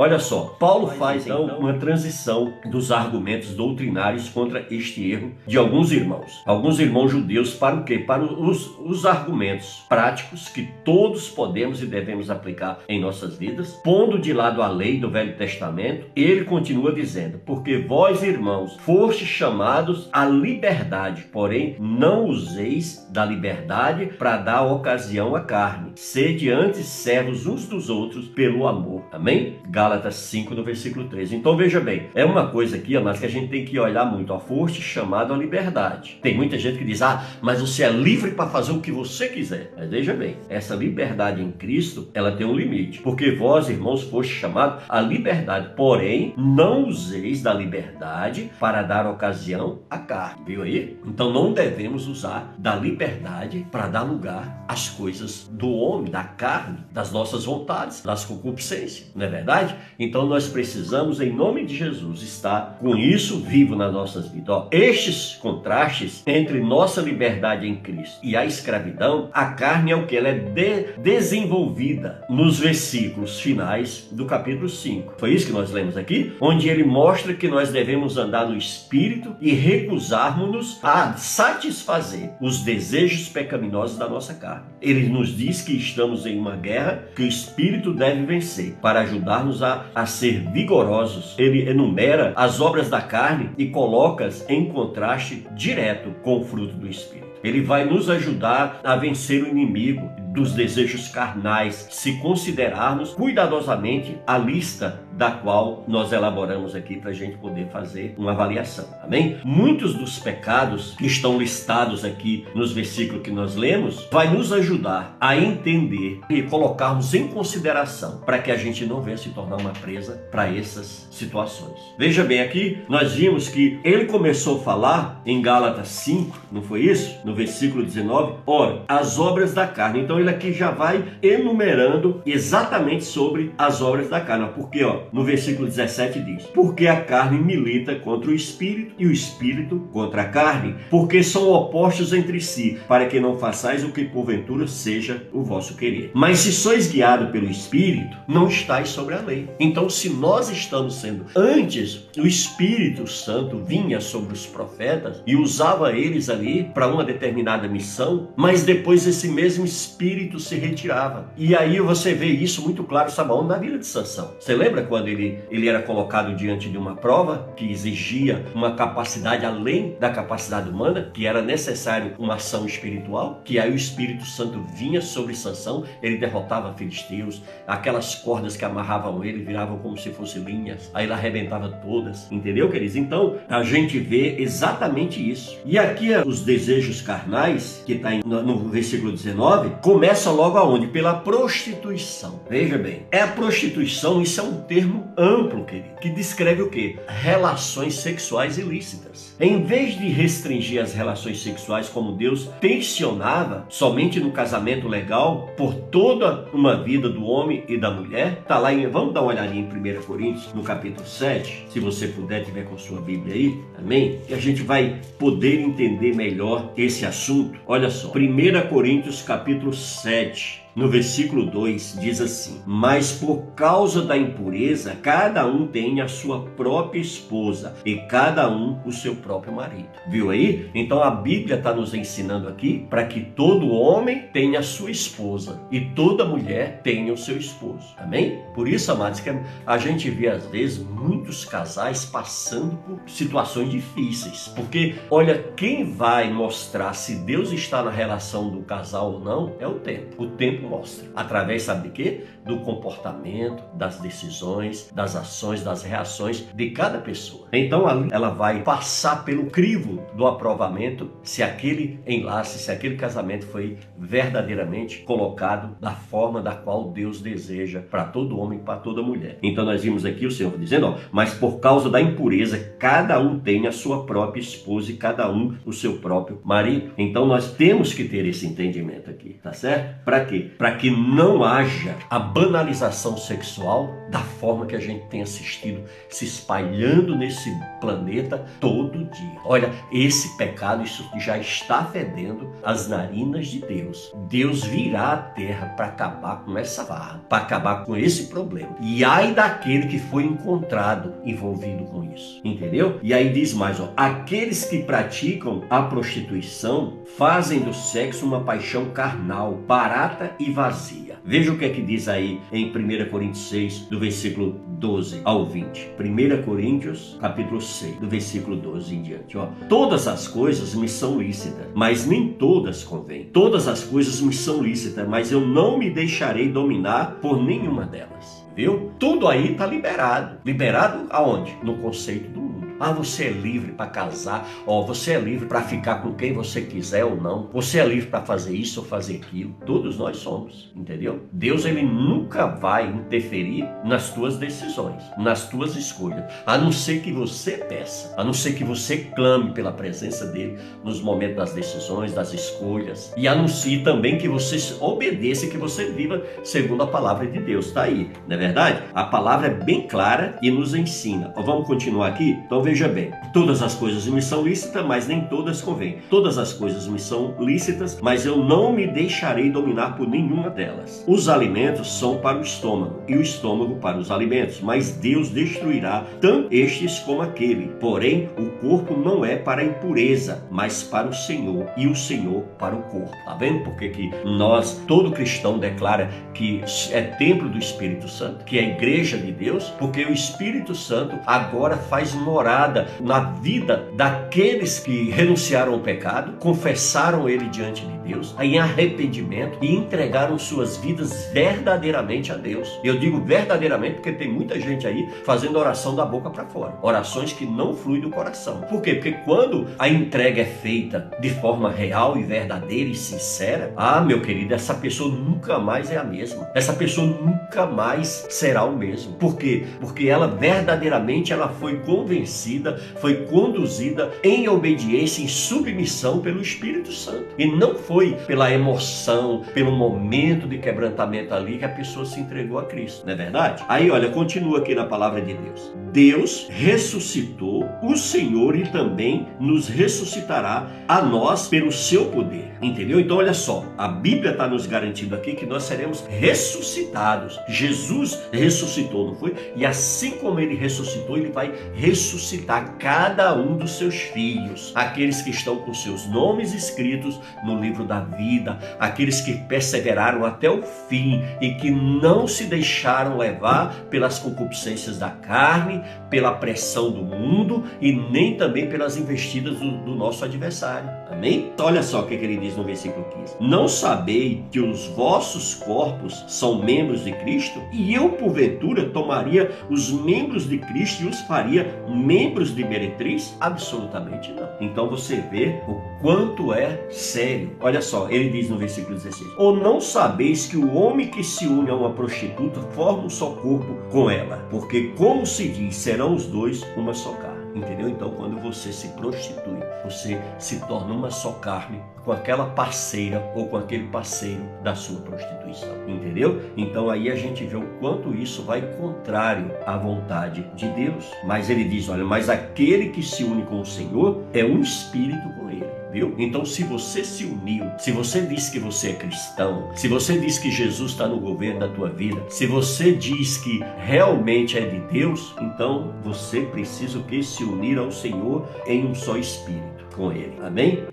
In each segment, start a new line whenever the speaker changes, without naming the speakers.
Olha só, Paulo faz então uma transição dos argumentos doutrinários contra este erro de alguns irmãos judeus, para o quê? Para os argumentos práticos que todos podemos e devemos aplicar em nossas vidas, pondo de lado a lei do Velho Testamento. Ele continua dizendo: porque vós, irmãos, fostes chamados à liberdade, porém não useis da liberdade para dar ocasião à carne. Sede antes servos uns dos outros pelo amor. Amém? Gálatas 5, no versículo 13. Então veja bem, é uma coisa aqui, mas que a gente tem que olhar muito. Foste chamado à liberdade. Tem muita gente que diz: mas você é livre para fazer o que você quiser. Mas veja bem, essa liberdade em Cristo, ela tem um limite. Porque vós, irmãos, fostes chamados à liberdade, porém não useis da liberdade para dar ocasião à carne. Viu aí? Então não devemos usar da liberdade para dar lugar às coisas do homem, da carne, das nossas vontades, das concupiscências. Não é verdade? Então nós precisamos, em nome de Jesus, estar com isso vivo nas nossas vidas. Estes contrastes entre nossa liberdade em Cristo e a escravidão, a carne é o que? Ela é desenvolvida nos versículos finais do capítulo 5. Foi isso que nós lemos aqui, onde ele mostra que nós devemos andar no Espírito e recusarmos-nos a satisfazer os desejos pecaminosos da nossa carne. Ele nos diz que estamos em uma guerra que o Espírito deve vencer para ajudar-nos a ser vigorosos. Ele enumera as obras da carne e coloca-as em contraste direto com o fruto do Espírito. Ele vai nos ajudar a vencer o inimigo dos desejos carnais, se considerarmos cuidadosamente a lista da qual nós elaboramos aqui para a gente poder fazer uma avaliação. Amém? Muitos dos pecados que estão listados aqui nos versículos que nós lemos vai nos ajudar a entender e colocarmos em consideração para que a gente não venha se tornar uma presa para essas situações. Veja bem, aqui nós vimos que ele começou a falar em Gálatas 5, não foi isso? No versículo 19, ora, as obras da carne. Então ele aqui já vai enumerando exatamente sobre as obras da carne. Porque, no versículo 17 diz: porque a carne milita contra o Espírito e o Espírito contra a carne, porque são opostos entre si, para que não façais o que porventura seja o vosso querer. Mas se sois guiados pelo Espírito, não estáis sobre a lei. Então, se nós estamos sendo, antes o Espírito Santo vinha sobre os profetas e usava eles ali para uma determinada missão, mas depois esse mesmo Espírito se retirava. E aí você vê isso muito claro, sabe onde? Na vida de Sansão. Você lembra quando ele era colocado diante de uma prova que exigia uma capacidade além da capacidade humana, que era necessário uma ação espiritual, que aí o Espírito Santo vinha sobre Sansão, ele derrotava filisteus, aquelas cordas que amarravam ele viravam como se fossem linhas, aí ele arrebentava todas, entendeu, queridos? Então a gente vê exatamente isso. E aqui os desejos carnais, que está no versículo 19, começa logo aonde? Pela prostituição. Veja bem, a prostituição, isso é um termo amplo, querido, que descreve o quê? Relações sexuais ilícitas. Em vez de restringir as relações sexuais como Deus tensionava somente no casamento legal por toda uma vida do homem e da mulher, tá lá vamos dar uma olhadinha em 1 Coríntios, no capítulo 7, se você puder, tiver com sua Bíblia aí, amém? Que a gente vai poder entender melhor esse assunto. Olha só, 1 Coríntios capítulo 7, no versículo 2, diz assim: mas por causa da impureza, cada um tem a sua própria esposa e cada um o seu próprio marido. Viu aí? Então a Bíblia está nos ensinando aqui para que todo homem tenha a sua esposa e toda mulher tenha o seu esposo. Amém? Por isso, amados, que a gente vê às vezes muitos casais passando por situações difíceis. Porque, olha, quem vai mostrar se Deus está na relação do casal ou não é o tempo. O tempo mostra. Através, sabe de quê? Do comportamento, das decisões, das ações, das reações de cada pessoa. Então ela vai passar pelo crivo do aprovamento se aquele enlace, se aquele casamento foi verdadeiramente colocado da forma da qual Deus deseja para todo homem e para toda mulher. Então nós vimos aqui o Senhor dizendo, mas por causa da impureza, cada um tem a sua própria esposa e cada um o seu próprio marido. Então nós temos que ter esse entendimento aqui, tá certo? Para quê? Para que não haja a banalização sexual da forma que a gente tem assistido se espalhando nesse planeta todo dia. Olha, esse pecado, isso já está fedendo as narinas de Deus. Deus virá à terra para acabar com essa barra, para acabar com esse problema. E ai daquele que foi encontrado envolvido com isso, entendeu? E aí diz mais, ó, aqueles que praticam a prostituição fazem do sexo uma paixão carnal, barata e vazia. Veja o que é que diz aí em 1 Coríntios 6, do versículo 12 ao 20. 1 Coríntios, capítulo 6, do versículo 12 em diante. Ó. Todas as coisas me são lícitas, mas nem todas convêm. Todas as coisas me são lícitas, mas eu não me deixarei dominar por nenhuma delas. Viu? Tudo aí está liberado. Liberado aonde? No conceito do mundo. Ah, você é livre para casar, você é livre para ficar com quem você quiser ou não. Você é livre para fazer isso ou fazer aquilo. Todos nós somos, entendeu? Deus, ele nunca vai interferir nas tuas decisões, nas tuas escolhas, a não ser que você peça, a não ser que você clame pela presença dele nos momentos das decisões, das escolhas, e anuncie também que você obedeça e que você viva segundo a palavra de Deus. Está aí, não é verdade? A palavra é bem clara e nos ensina. Vamos continuar aqui? Então veja bem, todas as coisas me são lícitas, mas nem todas convêm. Todas as coisas me são lícitas, mas eu não me deixarei dominar por nenhuma delas. Os alimentos são para o estômago, e o estômago para os alimentos, mas Deus destruirá tanto estes como aquele. Porém, o corpo não é para a impureza, mas para o Senhor, e o Senhor para o corpo. Tá vendo porque que nós, todo cristão declara que é templo do Espírito Santo, que é a igreja de Deus, porque o Espírito Santo agora faz morada na vida daqueles que renunciaram ao pecado, confessaram ele diante de Deus, em arrependimento e entregaram suas vidas verdadeiramente a Deus. Eu digo verdadeiramente porque tem muita gente aí fazendo oração da boca para fora, orações que não fluem do coração. Por quê? Porque quando a entrega é feita de forma real e verdadeira e sincera, meu querido, essa pessoa nunca mais é a mesma. Essa pessoa nunca mais será o mesmo. Por quê? Porque ela verdadeiramente ela foi convencida, foi conduzida em obediência, em submissão pelo Espírito Santo. E não foi pela emoção, pelo momento de quebrantamento ali que a pessoa se entregou a Cristo. Não é verdade? Aí, olha, continua aqui na palavra de Deus. Deus ressuscitou o Senhor e também nos ressuscitará a nós pelo seu poder. Entendeu? Então, olha só, a Bíblia está nos garantindo aqui que nós seremos ressuscitados. Jesus ressuscitou, não foi? E assim como ele ressuscitou, ele vai ressuscitar cada um dos seus filhos, aqueles que estão com seus nomes escritos no livro da vida, aqueles que perseveraram até o fim e que não se deixaram levar pelas concupiscências da carne, pela pressão do mundo e nem também pelas investidas do nosso adversário. Amém? Olha só o que ele diz no versículo 15. Não sabei que os vossos corpos são membros de Cristo? E eu, porventura, tomaria os membros de Cristo e os faria membros de meretriz? Absolutamente não. Então você vê o quanto é sério. Olha só, ele diz no versículo 16. Ou não sabeis que o homem que se une a uma prostituta forma um só corpo com ela? Porque, como se diz, serão os dois uma só carne. Entendeu? Então, quando você se prostitui, você se torna uma só carne com aquela parceira ou com aquele parceiro da sua prostituição. Entendeu? Então, aí a gente vê o quanto isso vai contrário à vontade de Deus. Mas ele diz, olha, mas aquele que se une com o Senhor é um espírito com ele. Viu? Então, se você se uniu, se você diz que você é cristão, se você diz que Jesus está no governo da tua vida, se você diz que realmente é de Deus, então você precisa o quê? Se unir ao Senhor em um só espírito com ele. Amém?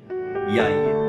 E aí